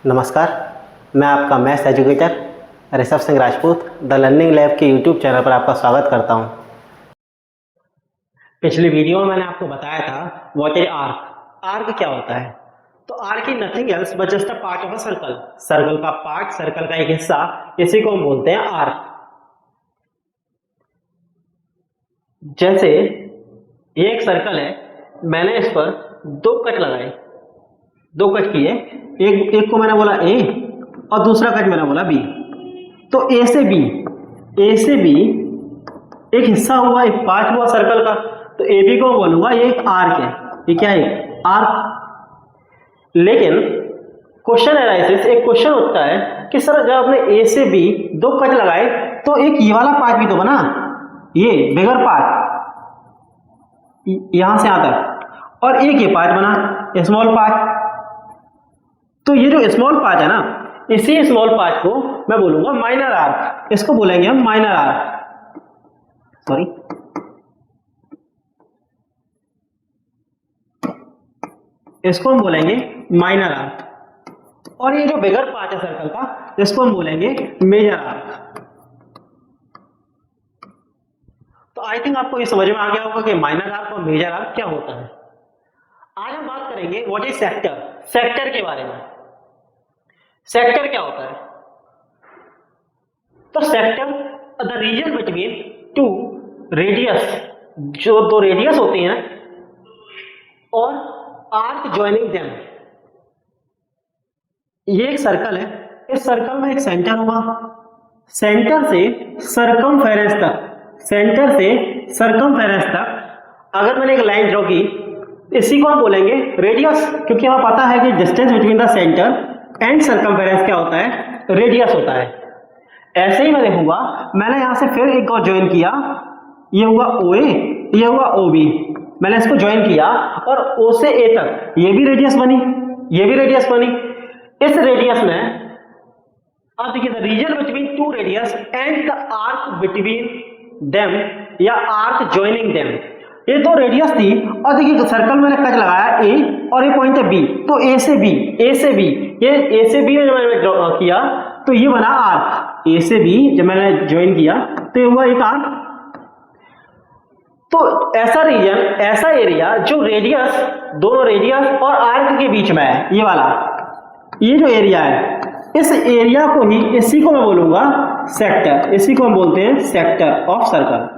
नमस्कार, मैं आपका maths educator Rishabh Singh Rajput the learning lab के यूट्यूब चैनल पर आपका स्वागत करता हूं। पिछली वीडियो में मैंने आपको बताया था व्हाट इज आर्क। आर्क क्या होता है? तो arc is nothing else but just a part of a circle. Circle का पार्ट, सर्कल का एक हिस्सा, इसी को हम बोलते हैं आर्क। जैसे ये एक सर्कल है, मैंने इस पर दो कट लगाए, दो कट किए, एक को मैंने बोला ए और दूसरा कट मैंने बोला बी। तो ए से बी एक हिस्सा हुआ, एक पार्ट हुआ सर्कल का। तो ए बी को बोलूंगा ये एक आर्क है। ये क्या है? आर्क। लेकिन क्वेश्चन एनालिसिस, एक क्वेश्चन उठता है कि सर जब आपने ए से बी दो कट लगाए तो एक ये वाला पार्ट भी तो बना, ये बिगर पार्ट यहां से यहां तक, और एक ये पार्ट बना स्मॉल पार्ट। तो ये जो स्मॉल पार्ट है ना, इसी स्मॉल पार्ट को मैं बोलूंगा माइनर आर्क। इसको बोलेंगे हम माइनर आर्क। सॉरी, इसको हम बोलेंगे माइनर आर्क। और ये जो बिगर पार्ट है सर्कल का, इसको हम बोलेंगे मेजर आर्क। तो आई थिंक आपको ये समझ में आ गया होगा कि माइनर आर्क और मेजर आर्क क्या होता है। आज हम बात करेंगे व्हाट इज सेक्टर। सेक्टर के बारे में। सेक्टर क्या होता है? तो sector the region between two radius, जो दो रेडियस होती हैं और आर्क ज्वाइनिंग देम। ये एक सर्कल है, इस सर्कल में एक सेंटर हुआ, सेंटर से सरकमफेरेंस तक, सेंटर से सरकमफेरेंस तक अगर मैंने एक लाइन ड्रॉ की, इसी को हम बोलेंगे रेडियस, क्योंकि हमें पता है कि distance between the centre and circumference क्या होता है? रेडियस होता है। ऐसे ही मैं देखूंगा, मैंने यहां से फिर एक और ज्वाइन किया, ये हुआ OA, ये हुआ OB। मैंने इसको ज्वाइन किया और O से A तक, ये भी रेडियस बनी, ये भी रेडियस बनी। इस रेडियस में अब देखिए, the region between two radius and the arc between them या आर्क ज्वाइनिंग देम, ये दो रेडियस थी। और देखिए सर्कल मैंने कट लगाया ए और ये पॉइंट है बी, तो ए से बी, ये ए से बी में जब मैंने ड्रॉ किया तो ये बना आर्क। ए से बी जब मैंने ज्वाइन किया तो ये हुआ एक आर्क। तो ऐसा रीजन, ऐसा एरिया जो रेडियस, दोनों रेडियस और आर्क के बीच में है, ये वाला, ये जो एरिया है, इस एरिया को ही, इसी को मैं बोलूंगा सेक्टर। इसी को हम बोलते हैं सेक्टर ऑफ सर्कल।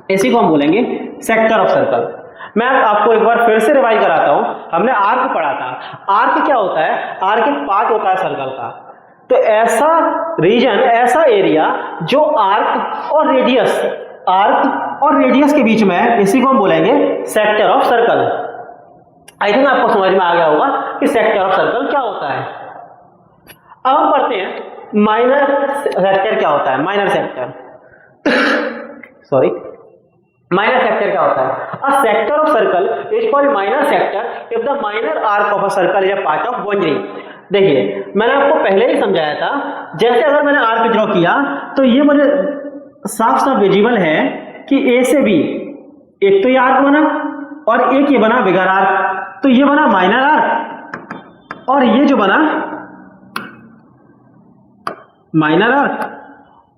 इसी को हम बोलेंगे सेक्टर ऑफ सर्कल। मैं आपको एक बार फिर से रिवाइज कराता हूं। हमने आर्क पढ़ा था। आर्क क्या होता है? आर्क एक पार्ट होता है सर्कल का। तो ऐसा रीजन, ऐसा एरिया जो आर्क और रेडियस, आर्क और रेडियस के बीच में है, इसी को हम बोलेंगे sector of circle. I think आपको समझ में आ गया होगा कि सेक्टर ऑफ सर्कल क्या होता है। अब हम पढ़ते हैं माइनर सेक्टर क्या होता है। Minor sector sorry, minor sector क्या होता है? A sector of circle is called minor sector if the minor arc of a circle is a part of boundary. देखिए, मैंने आपको पहले ही समझाया था, जैसे अगर मैंने आर्क ड्रॉ किया तो ये मुझे साफ साफ विजिबल है कि ए से बी एक तो ये आर्क बना और एक ये बना बिगर आर्क। तो ये बना माइनर आर्क और ये जो बना माइनर आर्क,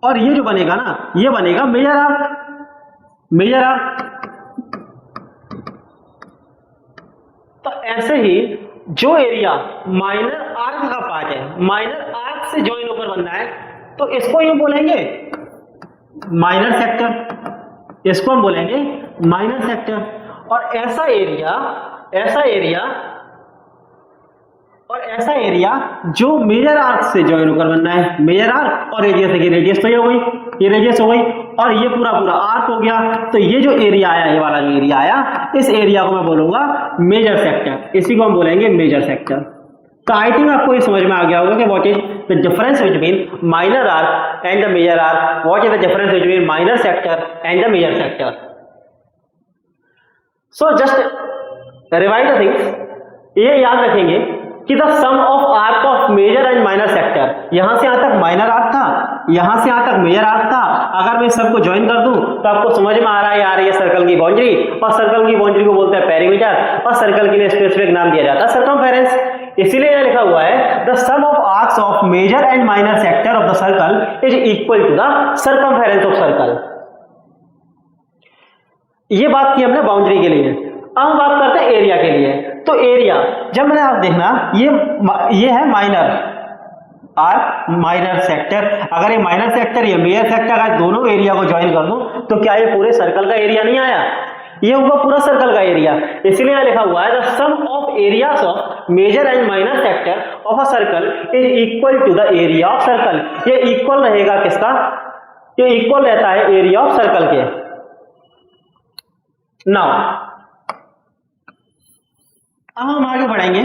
और ये जो बनेगा ना, ये बनेगा मेजर आर्क। Major arc. तो ऐसे ही जो एरिया माइनर आर्क का पार्ट है, माइनर आर्क से ज्वाइन होकर बनना है, तो इसको ही बोलेंगे माइनर सेक्टर। इसको हम बोलेंगे माइनर सेक्टर। और ऐसा एरिया जो मेजर आर्क से ज्वाइन होकर बनना है, मेजर आर्क और रेडियस है, रेडियस तो ये हो गई, ये रेडियस हो गई और ये पूरा पूरा आर्क हो गया। तो ये जो एरिया आया, ये वाला जो एरिया आया, इस एरिया को मैं बोलूंगा मेजर सेक्टर। इसी को हम बोलेंगे मेजर सेक्टर। तो आई थिंक आपको ये समझ में आ गया होगा कि what is the difference between minor arc and the major arc, what is the difference between minor sector and the major sector. So just revise the things. ये याद रखेंगे कि the sum of arc of major and minor sector, यहां से यहां तक minor arc था, यहां से यहां तक मेजर आर्क था। अगर मैं सबको ज्वाइन कर दूं तो आपको समझ में आ रहा है यार, ये सर्कल की बाउंड्री, और सर्कल की बाउंड्री को बोलते हैं पेरीमीटर, और सर्कल के लिए स्पेसिफिक नाम दिया जाता है सरकमफेरेंस। इसीलिए यहां लिखा हुआ है the sum of arcs of major and minor sector of the circle is equal to the circumference of circle. ये बात की हमने बाउंड्री के लिए। अब हम बात करते हैं एरिया के लिए। तो एरिया जब मैंने आप देखना ये है माइनर आर्क माइनर सेक्टर, अगर ये माइनर सेक्टर ये मेजर सेक्टर अगर दोनों एरिया को ज्वाइन कर दूं तो क्या ये पूरे सर्कल का एरिया नहीं आया, ये होगा पूरा सर्कल का एरिया। इसलिए यहां लिखा हुआ है the sum of areas of major and minor sector of a circle is equal to the area of circle. ये इक्वल रहेगा किसका, ये इक्वल रहता है एरिया ऑफ सर्कल के। नाउ अब हम आगे बढ़ेंगे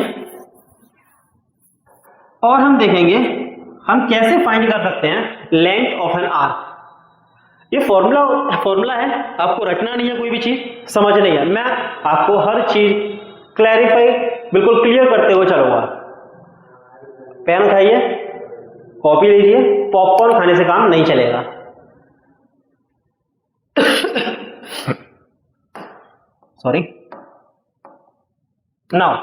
और हम देखेंगे हम कैसे फाइंड कर सकते हैं लेंथ ऑफ एन आर्क। ये फॉर्मूला है, आपको रटना नहीं है, कोई भी चीज समझ नहीं है, मैं आपको हर चीज क्लैरिफाई बिल्कुल क्लियर करते हुए चलूंगा। पेन उठाइए, कॉपी लीजिए, पॉपकॉर्न खाने से काम नहीं चलेगा। सॉरी। नाउ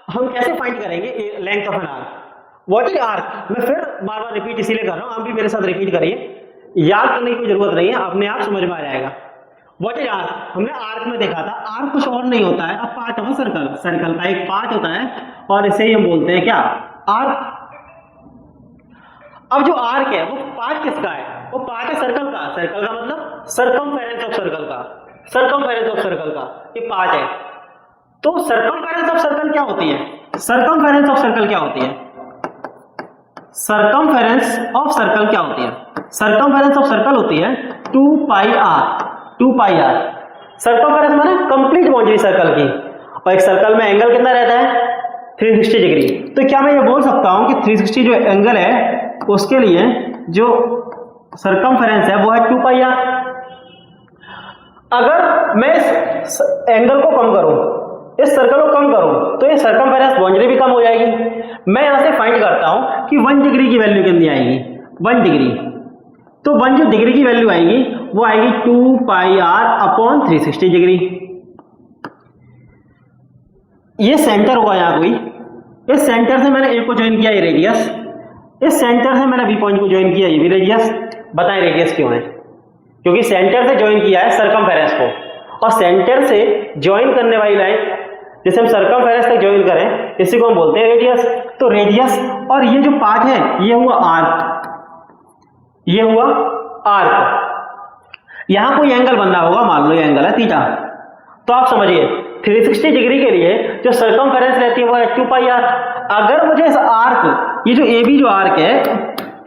हम कैसे फाइंड करेंगे length of an arc. What is arc, मैं फिर बार बार रिपीट इसीलिए कर रहा हूं, आप भी मेरे साथ रिपीट करिए, याद करने की कोई जरूरत नहीं है, अपने आप समझ में आ जाएगा। व्हाट इज आर्क, हमने आर्क में देखा था, आर्क कुछ और नहीं होता है, अब पार्ट ऑफ सर्कल, सर्कल का एक पार्ट होता है और इसे ही हम बोलते हैं क्या, आर्क। अब जो आर्क है वो पार्ट किसका है, वो पार्ट है सर्कल का। सर्कल का मतलब सर्कमफेरेंस ऑफ सर्कल का, सर्कमफेरेंस ऑफ सर्कल का ये पार्ट है। तो सर्कमफेरेंस ऑफ सर्कल क्या होती है, सर्कमफेरेंस ऑफ सर्कल क्या होती है, सर्कमफेरेंस ऑफ सर्कल क्या होती है, सर्कमफेरेंस ऑफ सर्कल होती है 2 pi are. 2 pi are circumference माने कंप्लीट बाउंड्री सर्कल की, और एक सर्कल में एंगल कितना रहता है 360 डिग्री। तो क्या मैं ये बोल सकता हूं कि 360 जो एंगल है उसके लिए जो सर्कमफेरेंस है वो है 2 पाई आर। अगर मैं इस एंगल को कम करूं, इस सर्कल को कम करूं, तो ये सर्कमफेरेंस बाउंड्री भी कम हो जाएगी। मैं यहां से फाइंड करता हूं कि 1 डिग्री की वैल्यू कितनी आएगी, 1 डिग्री। तो 1 जो डिग्री की वैल्यू आएगी वो आएगी 2 पाई आर अपॉन 360 डिग्री। ये सेंटर होगा यहां कोई, इस सेंटर से मैंने ए को ज्वाइन किया, ये रेडियस, इस सेंटर से मैंने बी पॉइंट को ज्वाइन किया, ये भी रेडियस। बताएं रेडियस क्यों है, क्योंकि सेंटर से ज्वाइन किया है सर्कमफेरेंस को, और सेंटर से ज्वाइन करने वाली लाइन जिसे हम सर्कमफेरेंस तक ज्वाइन करें इसी को हम बोलते हैं रेडियस। तो रेडियस और ये जो पार्ट है ये हुआ आर्क, ये हुआ आर्क। यहां कोई एंगल बन रहा होगा, मान लो ये एंगल है थीटा, तो आप समझिए 360 डिग्री के लिए जो सर्कमफेरेंस रहती है वो है 2 पाई आर। अगर मुझे इस आर्क, ये जो ए बी जो आर्क है,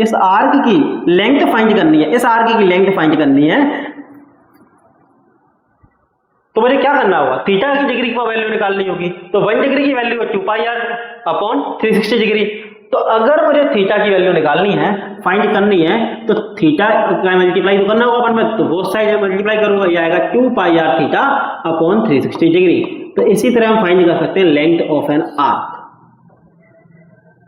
इस आर्क की लेंथ फाइंड करनी है, इस आर्क की लेंथ फाइंड करनी है, तो मुझे क्या करना होगा, थीटा की डिग्री की वैल्यू निकालनी होगी। तो 1 डिग्री की वैल्यू है 2 पाई आर अपॉन 360 डिग्री। तो अगर मुझे थीटा की वैल्यू निकालनी है, फाइंड करनी है, तो थीटा का मल्टीप्लाई तो करना होगा, पर मैं तो बोथ साइड मल्टीप्लाई करूंगा, ये आएगा 2 pi r theta upon 360 degree. तो इसी तरह हम फाइंड कर सकते हैं लेंथ ऑफ एन आर्क।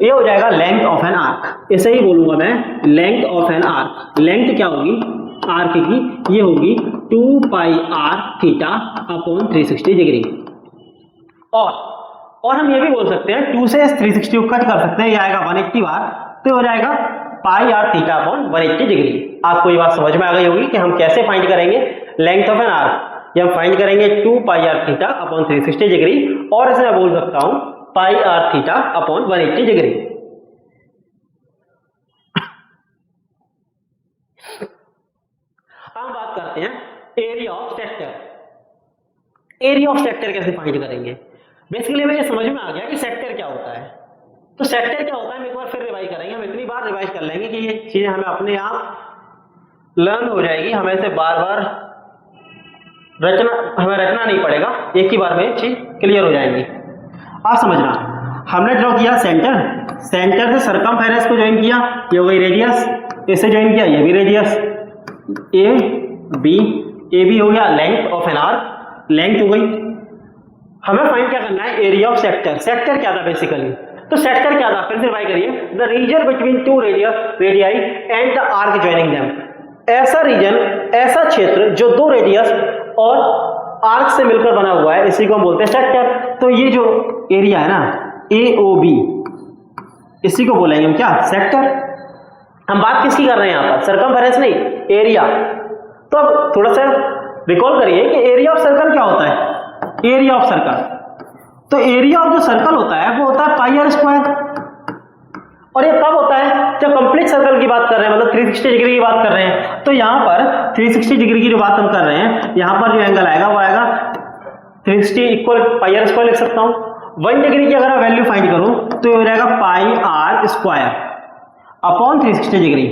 ये हो जाएगा लेंथ ऑफ एन आर्क, इसे ही बोलूंगा मैं length of an arc. Length क्या होगी आर्क की, ये होगी 2 pi r theta upon 360 degree. और हम ये भी बोल सकते हैं 2 से 360 को कट कर सकते हैं, ये आएगा 180 बार, तो हो जाएगा pi r theta upon 180 degree. आपको ये बात समझ में आ गई होगी कि हम कैसे फाइंड करेंगे लेंथ ऑफ एन आर्क। ये हम फाइंड करेंगे 2 pi r theta upon 360 degree, और इसे मैं बोल सकता हूं pi r theta upon 180 degree. हम बात करते हैं area of sector. Area of sector कैसे फाइंड करेंगे। बेसिकली हमें ये समझ में आ गया कि सेक्टर क्या होता है। तो सेक्टर क्या होता है हम एक बार फिर रिवाइज करेंगे, हम इतनी बार रिवाइज कर लेंगे कि ये चीजें हमें अपने आप लर्न हो जाएगी, हमें इसे बार बार हमें रटना नहीं पड़ेगा, एक ही बार में चीज क्लियर हो जाएंगी। आप समझना, हमने ड्रॉ किया सेंटर, सेंटर से सर्कमफेरेंस को ज्वाइन किया, ये हो गई रेडियस, इसे ज्वाइन किया, ये भी रेडियस, ए बी हो गया length of an arc, length हो गई। हमें फाइंड क्या करना है एरिया ऑफ सेक्टर। सेक्टर क्या था बेसिकली, तो सेक्टर क्या था फिर से रिवाइज करिए, the region between 2 radii and the arc joining them. ऐसा रीजन, ऐसा क्षेत्र जो 2 रेडियस और आर्क से मिलकर बना हुआ है, इसी को हम बोलते हैं सेक्टर। तो ये जो एरिया है ना AOB, इसी को बोलेंगे हम क्या, सेक्टर। हम बात किसकी कर रहे हैं यहाँ पर, सरकमफेरेंस नहीं, एरिया। तो अब थोड़ा सा रिकॉल करिए कि एरिया ऑफ सर्कल क्या होता है। एरिया ऑफ सर्कल, तो एरिया ऑफ जो सर्कल होता है वो होता है पाई आर स्क्वायर। और ये कब होता है, जब कंप्लीट सर्कल की बात कर रहे हैं, मतलब 360 डिग्री की बात कर रहे हैं। तो यहाँ पर 360 डिग्री की जो बात हम कर रहे हैं, यहाँ पर जो एंगल आएगा वो आएगा 360 इक्वल पाई आर स्क्वायर लिख सकता हूँ। 1 डिग्री की अगर वैल्यू फाइंड करूँ तो ये हो जाएगा pi r square upon 360 degree.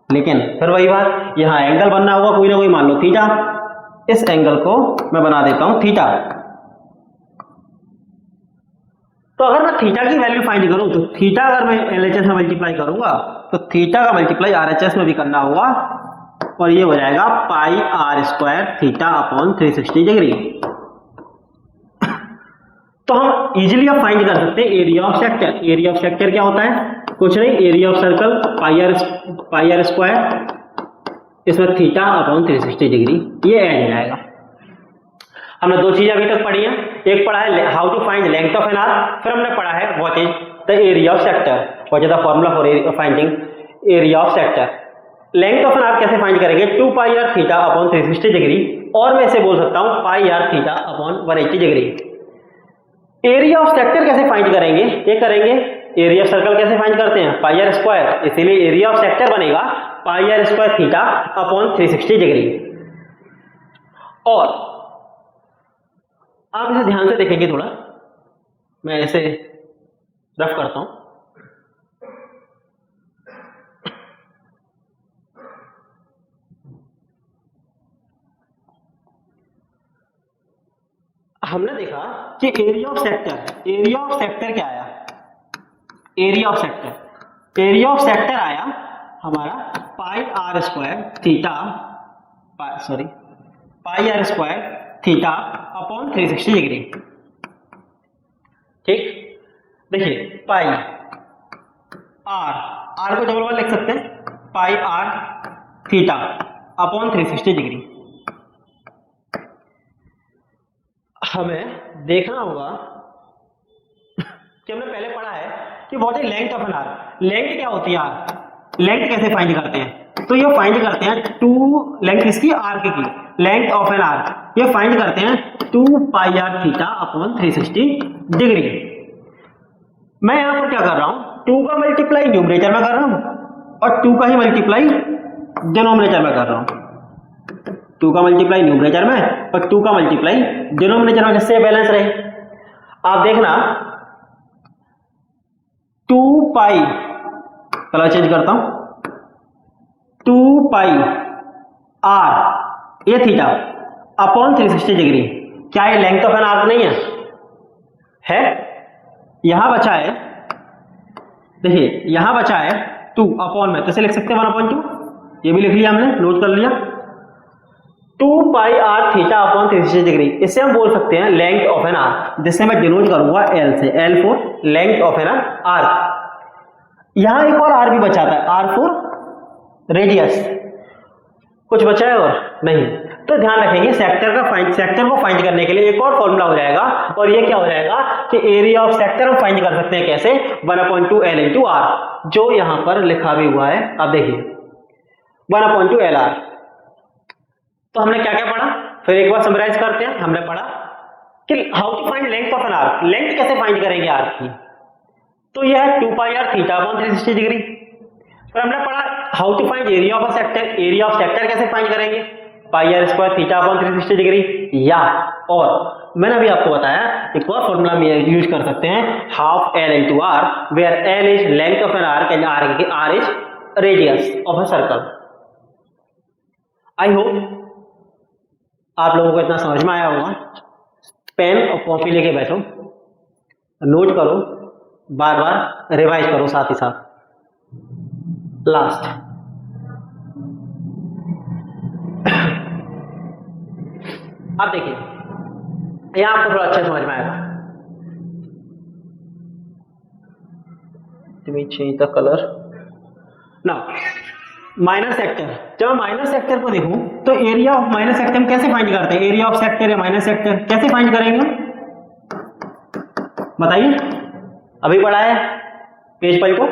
लेकिन फिर वही बात, यहाँ एंगल बनना होगा कोई ना कोई, मान लो थीटा। इस एंगल को मैं बना देता हूँ थीटा। तो अगर मैं थीटा की वैल्यू फाइंड करूं तो थीटा अगर मैं LHS में मल्टीप्लाई करूंगा तो थीटा का मल्टीप्लाई RHS में भी करना होगा, और ये हो जाएगा pi r square theta upon 360 degree. तो हम इजीली अब फाइंड कर सकते हैं area of sector. Area of sector क्या होता है, कुछ नहीं, area of circle pi r square, इसमें थीटा अपॉन 360 डिग्री, ये ऐड हो जाएगा। हमने दो चीजें अभी तक पढ़ी हैं, एक पढ़ा है how to find length of an arc, फिर हमने पढ़ा है what is the area of sector, what is the formula for finding area of sector. Length of an arc कैसे फाइंड करेंगे, 2 pi r theta upon 360 degree, और मैं इसे बोल सकता हूं pi r theta upon 180 degree. Area of sector कैसे find करेंगे, ये करेंगे। एरिया ऑफ सर्कल कैसे फाइंड करते हैं, पाई आर स्क्वायर, इसीलिए एरिया ऑफ सेक्टर बनेगा pi r square theta upon 360 degree. और आप इसे ध्यान से देखेंगे, थोड़ा मैं इसे रफ करता हूं। हमने देखा कि एरिया ऑफ सेक्टर क्या आया, एरिया ऑफ सेक्टर आया हमारा pi r square theta, pi r square theta upon 360 degree. ठीक, देखिए पाई आर को डबल वन लिख सकते हैं, pi r theta upon 360 degree. हमें देखना होगा कि हमने पहले पढ़ा है कि what is length of an arc. Length क्या होती है आर्क, लेंथ कैसे फाइंड करते हैं, तो ये फाइंड करते हैं 2 लेंथ इसकी आर्क की, लेंथ ऑफ एन आर्क ये फाइंड करते हैं 2 pi r theta upon 360 degree. मैं यहां पर क्या कर रहा हूं, 2 का मल्टीप्लाई न्यूमरेटर में कर रहा हूं और 2 का ही मल्टीप्लाई डिनोमिनेटर में कर रहा हूं। 2 का मल्टीप्लाई न्यूमरेटर में और 2 का मल्टीप्लाई डिनोमिनेटर में, जिससे बैलेंस रहे। आप देखना 2 पाई, कलर चेंज करता हूं, 2 पाई आर ये थीटा अपॉन 360 डिग्री। क्या ये लेंथ ऑफ एन आर्क नहीं है? यहां बचा है, देखिए यहां बचा है 2 अपॉन में, तो इसे लिख सकते हैं 1/2, ये भी लिख लिया हमने, नोट कर लिया। 2 pi r theta upon 360 degree, इससे हम बोल सकते हैं लेंथ ऑफ एन आर्क, जिससे मैं डिनोट करूंगा L से, L for length of an arc. यहां एक और आर भी बचा था, R फॉर रेडियस। कुछ बचा है और नहीं, तो ध्यान रखेंगे सेक्टर को फाइंड करने के लिए एक और फॉर्मूला हो जाएगा, और ये क्या हो जाएगा कि एरिया ऑफ सेक्टर हम फाइंड कर सकते हैं कैसे, 1/2 L इंटू आर, जो यहां पर लिखा भी हुआ है। अब देखिए 1/2 L आर। तो हमने क्या क्या पढ़ा, फिर एक बार समराइज करते हैं। हमने पढ़ा कि how to find length of an arc, length कैसे फाइंड करेंगे आर्क की, तो यह है 2 pi r theta upon 360 degree. फिर हमने पढ़ा how to find area of a sector, area of sector कैसे फाइंड करेंगे, pi r square theta upon 360 degree. या और मैंने अभी आपको बताया एक और फॉर्मूला में यूज कर सकते हैं, half L into R, where L is length of an arc and R is radius of a circle. I hope आप लोगों को इतना समझ में आया होगा। पेन और कॉपी लेके बैठो, नोट करो, बार बार रिवाइज करो साथ ही साथ। लास्ट अब देखिए, यहां आपको थोड़ा अच्छा समझ में आएगा। Let me change the color now. Minor sector, जब मैं माइनर सेक्टर को देखूं तो एरिया ऑफ माइनर सेक्टर हम कैसे फाइंड करते हैं? एरिया ऑफ सेक्टर या माइनर सेक्टर कैसे फाइंड करेंगे बताइए? अभी पढ़ा है, पेज पलटो,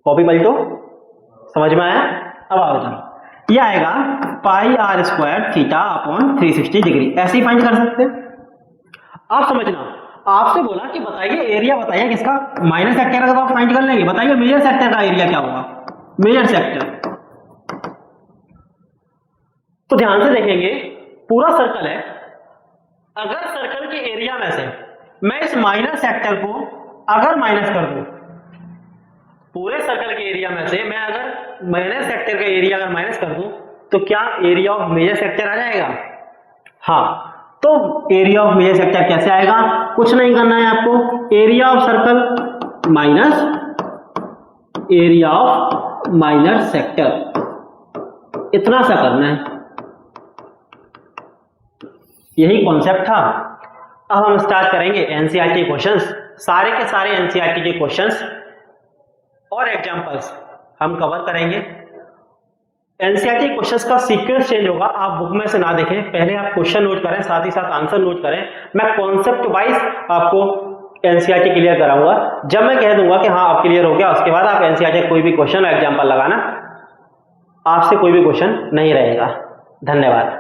कॉपी पलटो, समझ में आया? अब आओ बताओ, ये आएगा pi r square theta upon 360 degree, ऐसे ही फाइंड कर सकते हैं। आप समझना, आपसे बोला कि बताइए एरिया बताइए किसका, माइनर सेक्टर का तो आप फाइंड कर लेंगे, बताइए मेजर सेक्टर का एरिया क्या होगा? मेजर सेक्टर तो ध्यान से देखेंगे, पूरा सर्कल है, अगर सर्कल के एरिया में से मैं इस माइनर सेक्टर को अगर माइनस कर दूं, पूरे सर्कल के एरिया में से मैं अगर माइनर सेक्टर का एरिया अगर माइनस कर दूं तो क्या एरिया ऑफ मेजर सेक्टर आ जाएगा? हाँ, तो एरिया ऑफ मेजर सेक्टर कैसे आएगा? कुछ नहीं करना है आपको, area of circle minus area of minor sector, इतना सा करना है, यही कॉन्सेप्ट था। अब हम स्टार्ट करेंगे एनसीईआरटी क्वेश्चंस, सारे के सारे एनसीईआरटी के क्वेश्चंस और एग्जांपल्स हम कवर करेंगे। एनसीईआरटी क्वेश्चंस का सीक्वेंस चेंज होगा, आप बुक में से ना देखें, पहले आप क्वेश्चन नोट करें, साथ ही साथ आंसर नोट करें। मैं कॉन्सेप्ट वाइज आपको एनसीईआरटी क्लियर कराऊंगा, जब मैं कह दूंगा कि हाँ आप क्लियर हो गया, उसके बाद आप एनसीईआरटी कोई भी क्वेश्चन और एग्जाम्पल लगाना, आपसे कोई भी क्वेश्चन नहीं रहेगा। धन्यवाद।